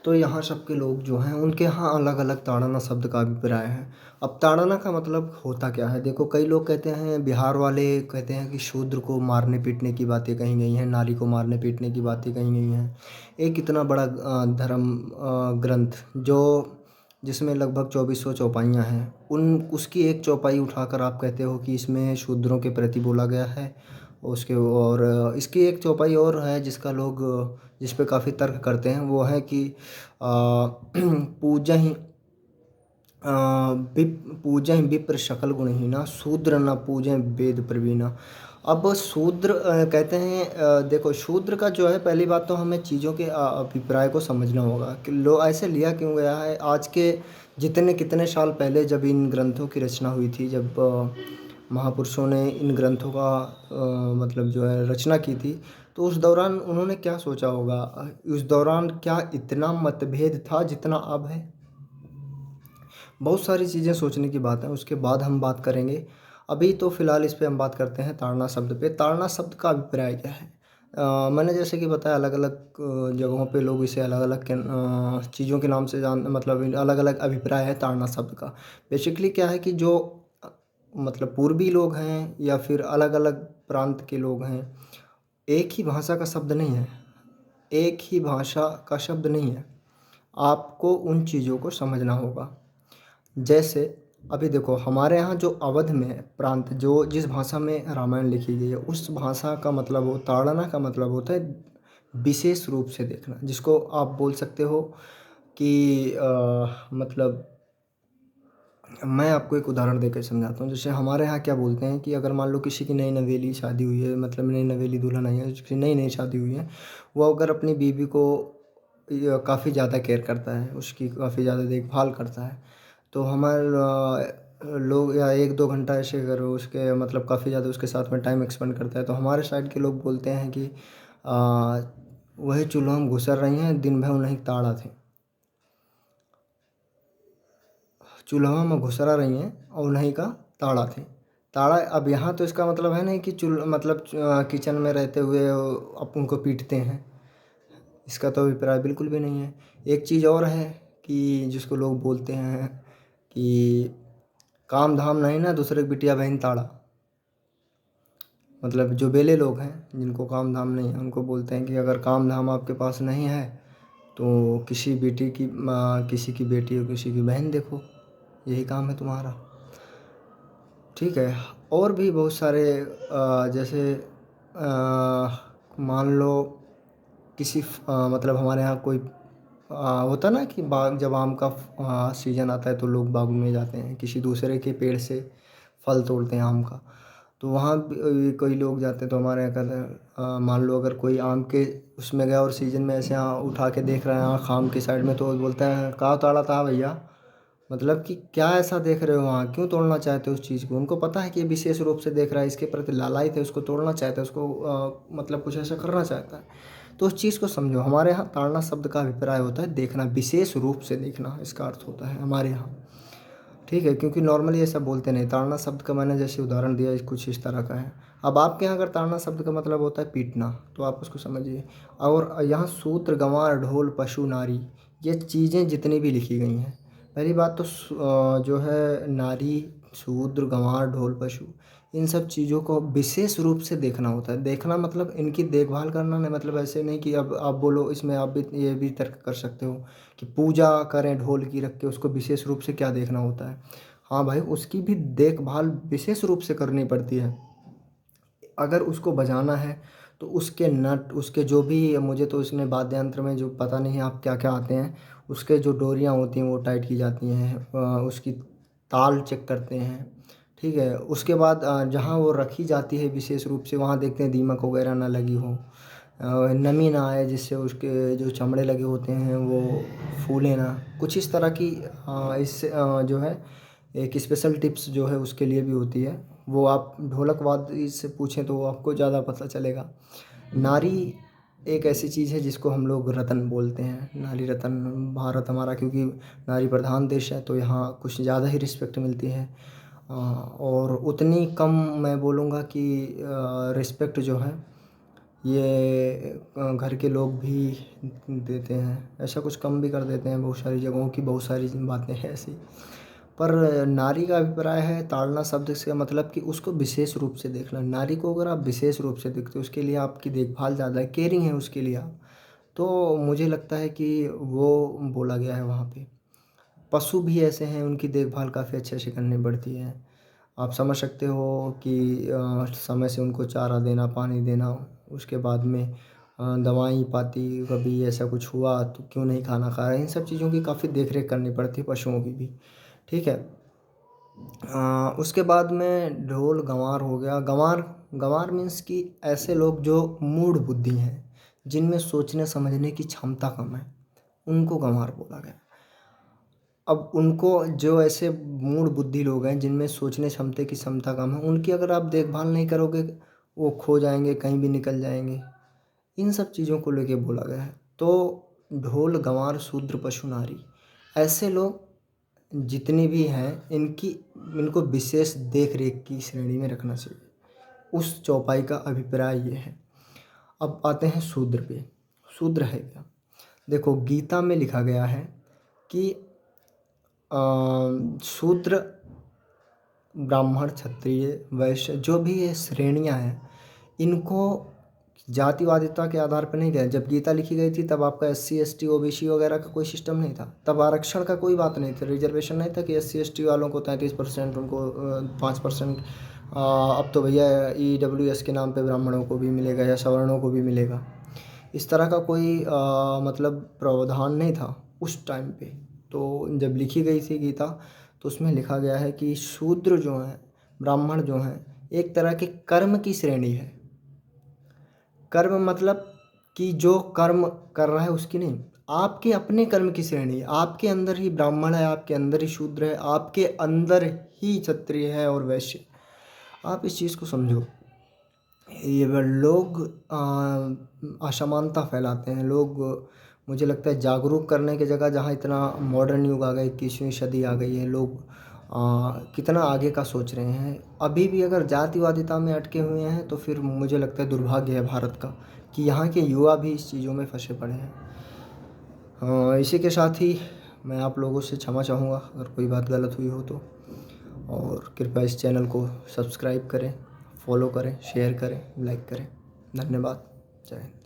तो यहाँ सबके लोग जो हैं उनके यहाँ अलग-अलग ताड़ना शब्द का अभिप्राय है। अब ताड़ना का मतलब होता क्या है? देखो कई लोग कहते हैं, बिहार वाले कहते हैं कि शूद्र को मारने-पीटने की बातें कही गई हैं, नारी को मारने-पीटने की बातें कही गई हैं। एक इतना बड़ा धर्म ग्रंथ जो जिसमें लगभग 2400 चौपाइयाँ हैं, उसकी एक चौपाई उठाकर आप कहते हो कि इसमें शूद्रों के प्रति बोला गया है। उसके और इसकी एक चौपाई और है जिस पे काफ़ी तर्क करते हैं, वो है कि पूजहि पूजहि विप्र सकल गुणहीना शूद्र न पूजहि वेद प्रवीणा। अब शूद्र कहते हैं, देखो शूद्र का जो है, पहली बात तो हमें चीज़ों के अभिप्राय को समझना होगा कि लो ऐसे लिया क्यों गया है। आज के जितने कितने साल पहले जब इन ग्रंथों की रचना हुई थी, जब महापुरुषों ने इन ग्रंथों का मतलब जो है रचना की थी, तो उस दौरान उन्होंने क्या सोचा होगा? उस दौरान क्या इतना मतभेद था जितना अब है? बहुत सारी चीज़ें सोचने की बात है, उसके बाद हम बात करेंगे। अभी तो फ़िलहाल इस पे हम बात करते हैं ताड़ना शब्द पे। ताड़ना शब्द का अभिप्राय क्या है? मैंने जैसे कि बताया, अलग-अलग जगहों पे लोग इसे अलग-अलग चीज़ों के नाम से मतलब अलग-अलग अभिप्राय है ताड़ना शब्द का। बेसिकली क्या है कि जो अ, मतलब पूर्वी लोग हैं या फिर अलग-अलग प्रांत के लोग हैं, एक ही भाषा का शब्द नहीं है, एक ही भाषा का शब्द नहीं है। आपको उन चीज़ों को समझना होगा। जैसे अभी देखो, हमारे यहाँ जो अवध में है प्रांत, जो जिस भाषा में रामायण लिखी गई है, उस भाषा का मतलब हो ताड़ना का मतलब होता है विशेष रूप से देखना, जिसको आप बोल सकते हो कि मतलब मैं आपको एक उदाहरण देकर समझाता हूँ। जैसे हमारे यहाँ क्या बोलते हैं कि अगर मान लो किसी की नई नवेली शादी हुई है, मतलब नई नवेली दुल्हन आई है, उसकी नई नई शादी हुई है, वो अगर अपनी बीवी को काफ़ी ज़्यादा केयर करता है, उसकी काफ़ी ज़्यादा देखभाल करता है, तो हमारे लोग या 1-2 घंटा ऐसे अगर उसके मतलब काफ़ी ज़्यादा उसके साथ में टाइम एक्सपेंड करता है, तो हमारे साइड के लोग बोलते हैं कि वही चूल्हा में घुसर रही हैं, दिन भर नहीं ताड़ा थे। चूल्हा में घुसरा रही हैं और उन्हीं का ताड़ा थे। ताड़ा, अब यहाँ तो इसका मतलब है नहीं कि मतलब किचन में रहते हुए आप उनको पीटते हैं, इसका तो अभिप्राय बिल्कुल भी नहीं है। एक चीज़ और है कि जिसको लोग बोलते हैं कि काम धाम नहीं ना दूसरे की बिटिया बहन ताड़ा। मतलब जो बेले लोग हैं जिनको काम धाम नहीं है, उनको बोलते हैं कि अगर काम धाम आपके पास नहीं है तो किसी की बेटी और किसी की बहन देखो, यही काम है तुम्हारा। ठीक है। और भी बहुत सारे जैसे मान लो मतलब हमारे यहाँ कोई होता ना कि बाग, जब आम का सीज़न आता है तो लोग बाग में जाते हैं, किसी दूसरे के पेड़ से फल तोड़ते हैं आम का। तो वहाँ भी कई लोग जाते हैं, तो हमारे यहाँ कहते हैं, मान लो अगर कोई आम के उसमें गया और सीज़न में ऐसे उठा के देख रहे हैं आँख आम की साइड में, तो वो बोलता है कहाँ ताड़ा था भैया। मतलब कि क्या ऐसा देख रहे हो वहाँ, क्यों तोड़ना चाहते हो उस चीज़ को? उनको पता है कि ये विशेष रूप से देख रहा है, इसके प्रति लालायित है, उसको तोड़ना चाहता है, उसको मतलब कुछ ऐसा करना चाहता है। तो उस चीज़ को समझो। हमारे यहाँ ताड़ना शब्द का अभिप्राय होता है देखना, विशेष रूप से देखना, इसका अर्थ होता है हमारे यहाँ। ठीक है, क्योंकि नॉर्मली ऐसा बोलते नहीं। ताड़ना शब्द का मैंने जैसे उदाहरण दिया, कुछ इस तरह का है। अब आपके यहाँ अगर ताड़ना शब्द का मतलब होता है पीटना, तो आप उसको समझिए। और यहाँ सूत्र, गंवार, ढोल, पशु, नारी, ये चीज़ें जितनी भी लिखी गई हैं, पहली बात तो जो है नारी, शूद्र, गंवार, ढोल, पशु, इन सब चीज़ों को विशेष रूप से देखना होता है। देखना मतलब इनकी देखभाल करना नहीं, मतलब ऐसे नहीं कि अब आप बोलो, इसमें आप भी ये भी तर्क कर सकते हो कि पूजा करें ढोल की रख के, उसको विशेष रूप से क्या देखना होता है। हाँ भाई, उसकी भी देखभाल विशेष रूप से करनी पड़ती है। अगर उसको बजाना है तो उसके नट, उसके जो भी, मुझे तो इसमें वाद्य यंत्र में जो पता नहीं है आप क्या क्या आते हैं, उसके जो डोरियाँ होती हैं वो टाइट की जाती हैं, उसकी ताल चेक करते हैं। ठीक है, उसके बाद जहाँ वो रखी जाती है विशेष रूप से, वहाँ देखते हैं दीमक वगैरह ना लगी हो, नमी ना आए, जिससे उसके जो चमड़े लगे होते हैं वो फूले ना। कुछ इस तरह की इससे जो है एक स्पेशल टिप्स जो है उसके लिए भी होती है। वो आप ढोलक वादक से पूछें तो वो आपको ज़्यादा पता चलेगा। नारी एक ऐसी चीज़ है जिसको हम लोग रत्न बोलते हैं, नारी रत्न। भारत हमारा क्योंकि नारी प्रधान देश है, तो यहाँ कुछ ज़्यादा ही रिस्पेक्ट मिलती है। और उतनी कम मैं बोलूँगा कि रिस्पेक्ट जो है ये घर के लोग भी देते हैं, ऐसा कुछ कम भी कर देते हैं बहुत सारी जगहों की, बहुत सारी बातें हैं ऐसी। पर नारी का अभिप्राय है, ताड़ना शब्द से मतलब कि उसको विशेष रूप से देखना। नारी को अगर आप विशेष रूप से देखते हो, उसके लिए आपकी देखभाल ज़्यादा है, केयरिंग है उसके लिए आप, तो मुझे लगता है कि वो बोला गया है वहाँ पे। पशु भी ऐसे हैं, उनकी देखभाल काफ़ी अच्छे से करनी पड़ती है। आप समझ सकते हो कि समय से उनको चारा देना, पानी देना, उसके बाद में दवाई पाती, कभी ऐसा कुछ हुआ तो क्यों नहीं खाना खा रहा है, इन सब चीज़ों की काफ़ी देख रेख करनी पड़ती है पशुओं की भी। ठीक है। उसके बाद में ढोल गंवार हो गया। गंवार गंवार मीन्स कि ऐसे लोग जो मूढ़ बुद्धि हैं, जिनमें सोचने समझने की क्षमता कम है, उनको गंवार बोला गया। अब उनको, जो ऐसे मूढ़ बुद्धि लोग हैं जिनमें सोचने क्षमता की क्षमता कम है, उनकी अगर आप देखभाल नहीं करोगे, वो खो जाएंगे, कहीं भी निकल जाएंगे। इन सब चीज़ों को लेके बोला गया है। तो ढोल गंवार शूद्र पशु नारी, ऐसे लोग जितने भी हैं, इनको विशेष देख रेख की श्रेणी में रखना चाहिए। उस चौपाई का अभिप्राय ये है। अब आते हैं शूद्र पे। शूद्र है क्या? देखो, गीता में लिखा गया है कि शूद्र, ब्राह्मण, क्षत्रिय, वैश्य, जो भी ये श्रेणियां हैं, इनको जातिवादिता के आधार पर नहीं दिया। जब गीता लिखी गई थी तब आपका SC ST OBC वगैरह का कोई सिस्टम नहीं था, तब आरक्षण का कोई बात नहीं था, रिजर्वेशन नहीं था कि SC ST वालों को 33%, उनको 5%। अब तो भैया EWS के नाम पे ब्राह्मणों को भी मिलेगा या सवर्णों को भी मिलेगा। इस तरह का कोई मतलब प्रावधान नहीं था उस टाइम पे। तो जब लिखी गई थी गीता, तो उसमें लिखा गया है कि शूद्र जो हैं, ब्राह्मण जो हैं, एक तरह के कर्म की श्रेणी है। कर्म मतलब कि जो कर्म कर रहा है उसकी नहीं, आपके अपने कर्म की श्रेणी है। आपके अंदर ही ब्राह्मण है, आपके अंदर ही शूद्र है, आपके अंदर ही क्षत्रिय है और वैश्य। आप इस चीज़ को समझो। ये लोग असमानता फैलाते हैं लोग। मुझे लगता है जागरूक करने की जगह, जहाँ इतना मॉडर्न युग आ गया, 21वीं सदी आ गई है, लोग कितना आगे का सोच रहे हैं। अभी भी अगर जातिवादिता में अटके हुए हैं तो फिर मुझे लगता है दुर्भाग्य है भारत का, कि यहाँ के युवा भी इस चीज़ों में फंसे पड़े हैं। इसी के साथ ही मैं आप लोगों से क्षमा चाहूँगा अगर कोई बात गलत हुई हो तो। और कृपया इस चैनल को सब्सक्राइब करें, फॉलो करें, शेयर करें, लाइक करें। धन्यवाद। जय हिंद।